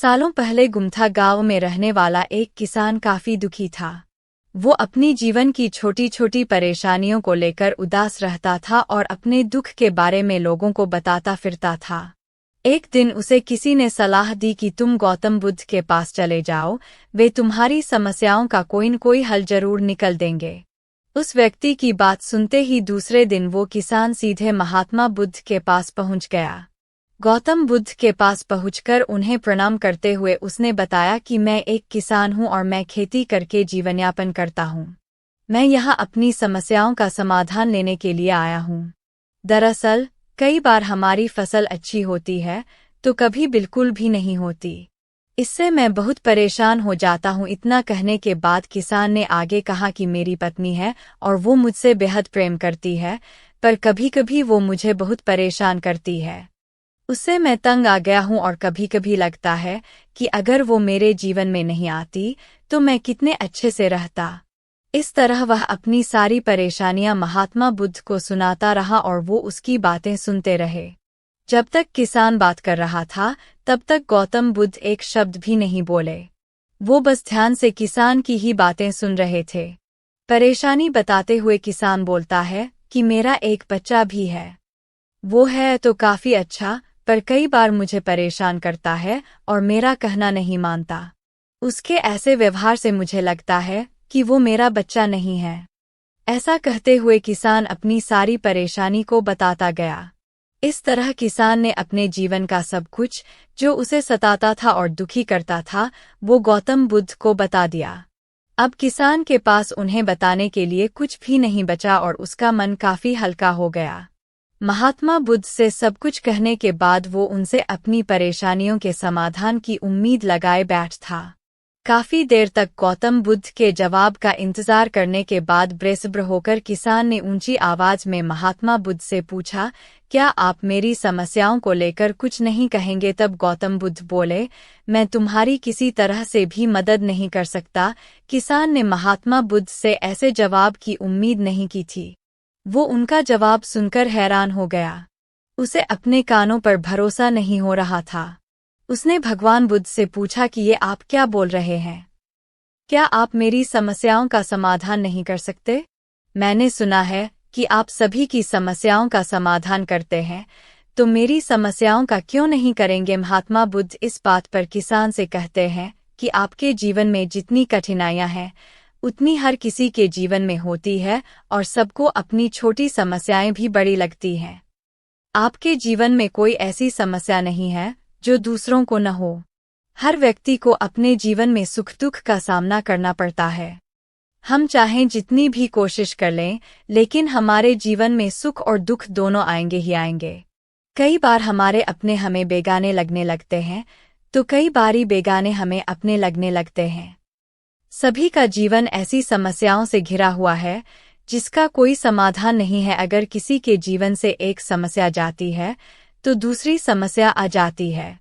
सालों पहले गुमथा गांव में रहने वाला एक किसान काफी दुखी था। वो अपनी जीवन की छोटी छोटी परेशानियों को लेकर उदास रहता था और अपने दुख के बारे में लोगों को बताता फिरता था। एक दिन उसे किसी ने सलाह दी कि तुम गौतम बुद्ध के पास चले जाओ, वे तुम्हारी समस्याओं का कोई न कोई हल जरूर निकल देंगे। उस व्यक्ति की बात सुनते ही दूसरे दिन वो किसान सीधे महात्मा बुद्ध के पास पहुंच गया। गौतम बुद्ध के पास पहुंचकर उन्हें प्रणाम करते हुए उसने बताया कि मैं एक किसान हूं और मैं खेती करके जीवनयापन करता हूं। मैं यहाँ अपनी समस्याओं का समाधान लेने के लिए आया हूं। दरअसल कई बार हमारी फसल अच्छी होती है तो कभी बिल्कुल भी नहीं होती। इससे मैं बहुत परेशान हो जाता हूं। इतना कहने के बाद किसान ने आगे कहा कि मेरी पत्नी है और वो मुझसे बेहद प्रेम करती है, पर कभी कभी वो मुझे बहुत परेशान करती है। उससे मैं तंग आ गया हूं और कभी कभी लगता है कि अगर वो मेरे जीवन में नहीं आती तो मैं कितने अच्छे से रहता। इस तरह वह अपनी सारी परेशानियां महात्मा बुद्ध को सुनाता रहा और वो उसकी बातें सुनते रहे। जब तक किसान बात कर रहा था तब तक गौतम बुद्ध एक शब्द भी नहीं बोले। वो बस ध्यान से किसान की ही बातें सुन रहे थे। परेशानी बताते हुए किसान बोलता है कि मेरा एक बच्चा भी है। वो है तो काफी अच्छा, पर कई बार मुझे परेशान करता है और मेरा कहना नहीं मानता। उसके ऐसे व्यवहार से मुझे लगता है कि वो मेरा बच्चा नहीं है। ऐसा कहते हुए किसान अपनी सारी परेशानी को बताता गया। इस तरह किसान ने अपने जीवन का सब कुछ जो उसे सताता था और दुखी करता था वो गौतम बुद्ध को बता दिया। अब किसान के पास उन्हें बताने के लिए कुछ भी नहीं बचा और उसका मन काफी हल्का हो गया। महात्मा बुद्ध से सब कुछ कहने के बाद वो उनसे अपनी परेशानियों के समाधान की उम्मीद लगाए बैठ था। काफी देर तक गौतम बुद्ध के जवाब का इंतजार करने के बाद बेसब्र होकर किसान ने ऊंची आवाज में महात्मा बुद्ध से पूछा, क्या आप मेरी समस्याओं को लेकर कुछ नहीं कहेंगे? तब गौतम बुद्ध बोले, मैं तुम्हारी किसी तरह से भी मदद नहीं कर सकता। किसान ने महात्मा बुद्ध से ऐसे जवाब की उम्मीद नहीं की थी। वो उनका जवाब सुनकर हैरान हो गया। उसे अपने कानों पर भरोसा नहीं हो रहा था। उसने भगवान बुद्ध से पूछा कि ये आप क्या बोल रहे हैं? क्या आप मेरी समस्याओं का समाधान नहीं कर सकते? मैंने सुना है कि आप सभी की समस्याओं का समाधान करते हैं, तो मेरी समस्याओं का क्यों नहीं करेंगे? महात्मा बुद्ध इस बात पर किसान से कहते हैं कि आपके जीवन में जितनी कठिनाइयां हैं उतनी हर किसी के जीवन में होती है और सबको अपनी छोटी समस्याएं भी बड़ी लगती हैं। आपके जीवन में कोई ऐसी समस्या नहीं है जो दूसरों को न हो। हर व्यक्ति को अपने जीवन में सुख दुख का सामना करना पड़ता है। हम चाहें जितनी भी कोशिश कर लें, लेकिन हमारे जीवन में सुख और दुख दोनों आएंगे ही आएंगे। कई बार हमारे अपने हमें बेगाने लगने लगते हैं, तो कई बारी बेगाने हमें अपने लगने लगते हैं। सभी का जीवन ऐसी समस्याओं से घिरा हुआ है जिसका कोई समाधान नहीं है। अगर किसी के जीवन से एक समस्या जाती है तो दूसरी समस्या आ जाती है।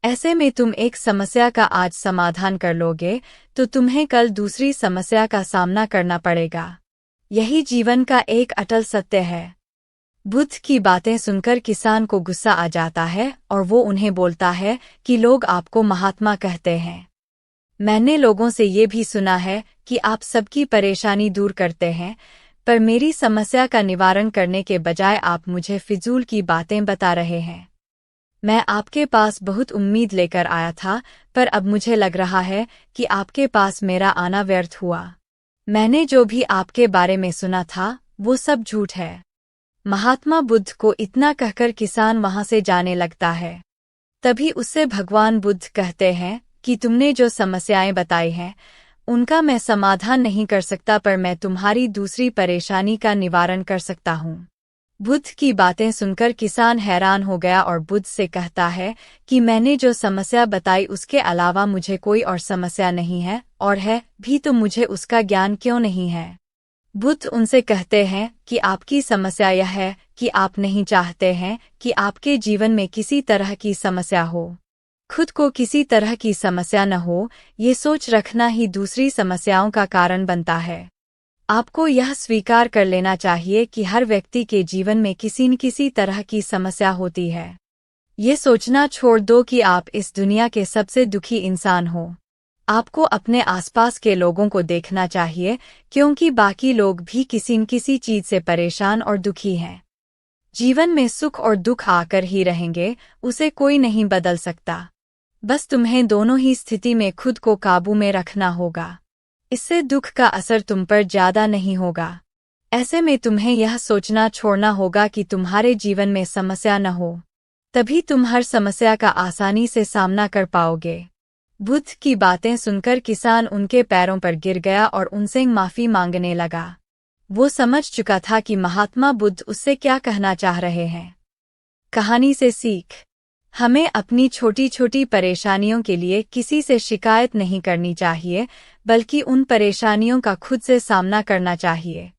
ऐसे में तुम एक समस्या का आज समाधान कर लोगे तो तुम्हें कल दूसरी समस्या का सामना करना पड़ेगा। यही जीवन का एक अटल सत्य है। बुद्ध की बातें सुनकर किसान को गुस्सा आ जाता है और वो उन्हें बोलता है कि लोग आपको महात्मा कहते हैं। मैंने लोगों से ये भी सुना है कि आप सबकी परेशानी दूर करते हैं, पर मेरी समस्या का निवारण करने के बजाय आप मुझे फिजूल की बातें बता रहे हैं। मैं आपके पास बहुत उम्मीद लेकर आया था, पर अब मुझे लग रहा है कि आपके पास मेरा आना व्यर्थ हुआ। मैंने जो भी आपके बारे में सुना था वो सब झूठ है। महात्मा बुद्ध को इतना कहकर किसान वहां से जाने लगता है। तभी उससे भगवान बुद्ध कहते हैं कि तुमने जो समस्याएं बताई हैं उनका मैं समाधान नहीं कर सकता, पर मैं तुम्हारी दूसरी परेशानी का निवारण कर सकता हूँ। बुद्ध की बातें सुनकर किसान हैरान हो गया और बुद्ध से कहता है कि मैंने जो समस्या बताई उसके अलावा मुझे कोई और समस्या नहीं है, और है भी तो मुझे उसका ज्ञान क्यों नहीं है? बुद्ध उनसे कहते हैं कि आपकी समस्या यह है कि आप नहीं चाहते हैं कि आपके जीवन में किसी तरह की समस्या हो। खुद को किसी तरह की समस्या न हो, ये सोच रखना ही दूसरी समस्याओं का कारण बनता है। आपको यह स्वीकार कर लेना चाहिए कि हर व्यक्ति के जीवन में किसी न किसी तरह की समस्या होती है। ये सोचना छोड़ दो कि आप इस दुनिया के सबसे दुखी इंसान हो। आपको अपने आसपास के लोगों को देखना चाहिए, क्योंकि बाकी लोग भी किसी न किसी चीज से परेशान और दुखी हैं। जीवन में सुख और दुख आकर ही रहेंगे, उसे कोई नहीं बदल सकता। बस तुम्हें दोनों ही स्थिति में खुद को काबू में रखना होगा। इससे दुख का असर तुम पर ज्यादा नहीं होगा। ऐसे में तुम्हें यह सोचना छोड़ना होगा कि तुम्हारे जीवन में समस्या न हो, तभी तुम हर समस्या का आसानी से सामना कर पाओगे। बुद्ध की बातें सुनकर किसान उनके पैरों पर गिर गया और उनसे माफी मांगने लगा। वो समझ चुका था कि महात्मा बुद्ध उससे क्या कहना चाह रहे हैं। कहानी से सीख। हमें अपनी छोटी छोटी परेशानियों के लिए किसी से शिकायत नहीं करनी चाहिए, बल्कि उन परेशानियों का खुद से सामना करना चाहिए।